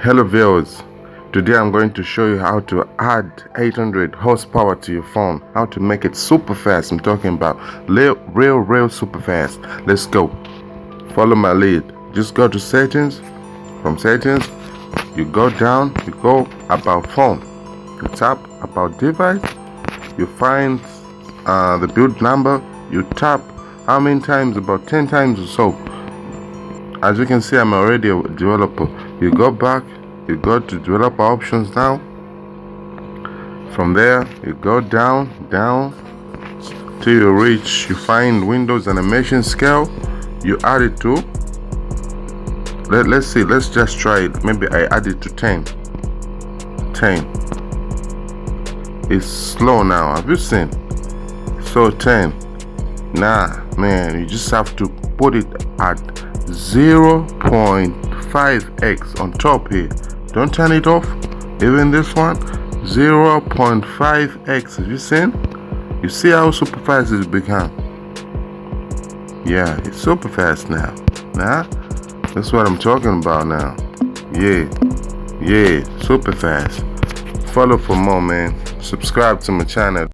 Hello viewers, today I'm going to show you how to add 800 horsepower to your phone, how to make it super fast. I'm talking about real super fast. Let's go. Follow my lead. Just go to settings. From settings, you go down, you go about phone, you tap about device, you find the build number, you tap how many times, about 10 times or so. As you can see, I'm already a developer. You go back, you go to developer options now. From there, you go down till you reach, you find Windows animation scale. You add it to, let's see, let's just try it. Maybe I add it to 10. It's slow now. Have you seen? So 10. Nah, man, you just have to put it at 0.5x on top here. Don't turn it off. Even this one, 0.5x. Have you seen? You see how super fast it's become? Yeah, it's super fast now. That's what I'm talking about now. Yeah, super fast. Follow for more, man. Subscribe to my channel.